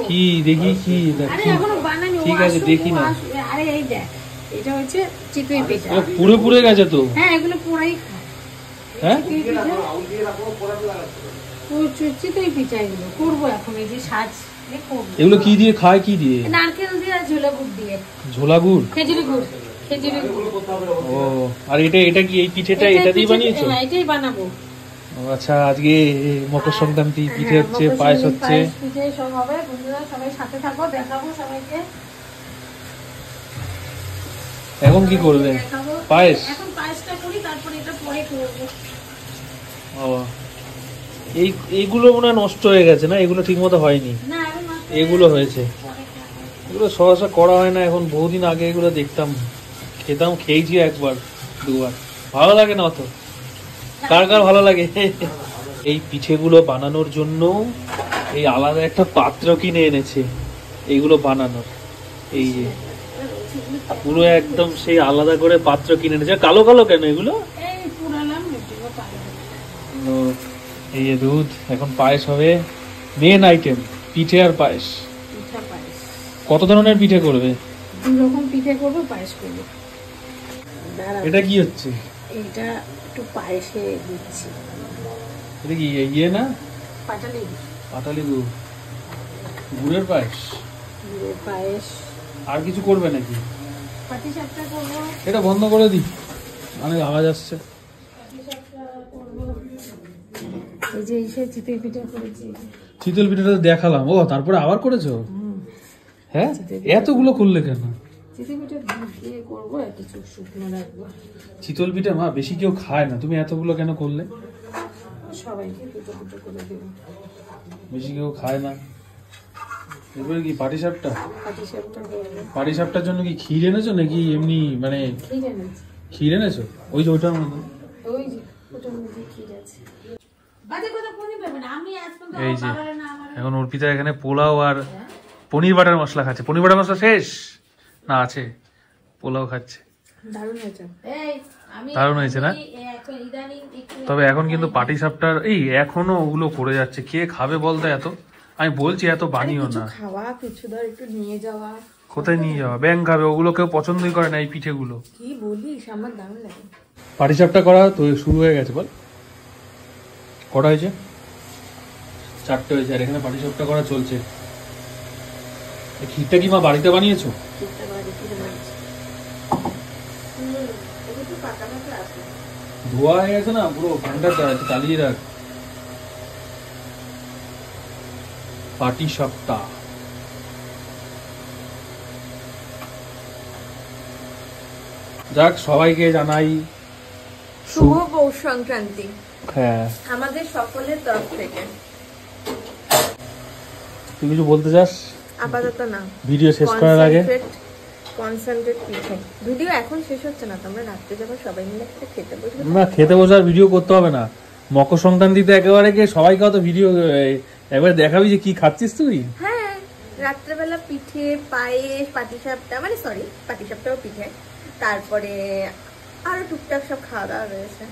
কি দেখি কি ঠিক আছে দেখি না। আরে এই দেখ, এটা হচ্ছে চিতই পিঠা। পুরো পুড়ে গেছে তো। হ্যাঁ এগুলো পুরাই খায়। হ্যাঁ চিতই পিঠা এগুলো করবো এখন, এই যে সাজ এগুলো কি দিয়ে খায়, কি দিয়ে? নারকেল দিয়ে আর ঝোলা গুড় দিয়ে। ঝোলা গুড়, খেজুরি গুড়, খেজুরি গুড়। ও আর এটা কি এই পিঠেটা এটা দিয়ে বানিয়েছো? হ্যাঁ এটাই বানাবো। ও আচ্ছা, আজকে মকর সংক্রান্তি, পিঠে হচ্ছে, পায়েস হচ্ছে। পিঠে সব হবে, বন্ধুরা সবাই সাথে থাকো, দেখাবো সবাইকে। এখন কি করবে? পায়েস। এখন পায়েসটা করি, তারপর এটা পরে করব। ও এইগুলো মনে হয় নষ্ট হয়ে গেছে না, এগুলো ঠিক মতো হয়নি। না এখন এগুলো হয়েছে, এগুলো সহসা করা হয় না এখন। বহুদিন আগে এগুলো দেখতাম, খেতাম, খেয়েছি একবার দুবার, ভালো লাগে না অত। কার কার ভালো লাগে? এই পিঠেগুলো বানানোর জন্য এই আলাদা একটা পাত্র কিনে এনেছে এইগুলো বানানোর। এই যে পুরো একদম সেই আলাদা করে পাত্র কিনে এনেছে। কালো কালো কেন এগুলো? এই যে দুধ, এখন পায়েস হবে। মেন আইটেম পিঠে আর পায়েস। কত ধরনের পিঠে করবে? দুই রকম পিঠে করব, পায়েস করব। এটা কি হচ্ছে? এটা একটু পায়েসে দিচ্ছি। এটা কি ইয়ে না? পাটালি। পাটালি গুড়, গুড়ের পায়েস। গুড়ের পায়েস। আর কিছু করবে নাকি? পাটিসাপটা করব। এটা বন্ধ করে দি, অনেক আওয়াজ আসছে। পাটিসাপটা করব। এই যে এসে চিতই পিঠা করেছি। চিতল পিঠাটা দেখালাম। ও তারপরে আবার করেছো? হ্যাঁ এতগুলো করলে কেন? চিতই পিঠা দিয়ে করব, কিছু শুকনো রাখবো। চিতল পিঠা মা বেশি কেউ খায় না, তুমি এতগুলো কেন করলে? সবাইকে দুটো দুটো করে দেব। বেশি কেউ খায় না। এবারে কি পাটিসাপটা? পাটিসাপটা করব। পাটিসাপটার জন্য কি ক্ষীর এনেছো নাকি এমনি মানে? ক্ষীর এনেছি। ক্ষীর এনেছো? ওই যে ওইটার মধ্যে, ওই যে ওটার মধ্যে ক্ষীর আছে। বাজে কথা পনির পাবে না, আমি আজ পর্যন্ত এই যে বাবারে না আমার। এখন অর্পিতা এখানে পোলাও আর পনির বাটার মশলা খাচ্ছে। পনির বাটার মশলা শেষ না আছে, পোলাও খাচ্ছে। দারুণ হয়েছে। এই আমি দারুণ হয়েছে না? এখন ইদানিং একটু, তবে এখন কিন্তু পাটিসাপটার এই এখনো ওগুলো করে যাচ্ছে। কে খাবে বলতো এত? আমি বলছি এত বানিও না। খাওয়া কিছু ধর একটু নিয়ে যাওয়া। কোথায় নিয়ে যাওয়া? ব্যাং খাবে, ওগুলো কেউ পছন্দই করে না এই পিঠেগুলো। কি বলিস, আমার দারুণ লাগে। পাটিসাপটা করা তো শুরু হয়ে গেছে। বল কটা হয়েছে? 4টে হয়েছে। আর এখানে পাটিসাপটা করা চলছে। ক্ষীরটা কি মা বাড়িতে বানিয়েছো? ধোয়া হয়ে গেছে না পুরো, ঠান্ডাটা একটু চালিয়ে রাখ। পাটিসাপটা যাক, সবাইকে জানাই শুভ পৌষ সংক্রান্তি। হ্যাঁ আমাদের সকলের তরফ থেকে। তুই কিছু বলতে চাস? আপাতত না, ভিডিও শেষ করার আগে কনসেন্ট্রেট পিঠে। ভিডিও এখন শেষ হচ্ছে না, তোমরা রাত্রে যখন সবাই মিলে একটা খেতে বসবে না, খেতে বসার ভিডিও করতে হবে না। মকর সংক্রান্তিতে একেবারে গিয়ে সবাইকে অত ভিডিও একবারে দেখাবি যে কি খাচ্ছিস তুই। হ্যাঁ রাত্রেবেলা পিঠে, পায়েস, পাটিসাপটা, মানে সরি পাটিসাপটাও পিঠে, তারপরে আরো টুকটাক সব খাওয়া দাওয়া রয়েছে।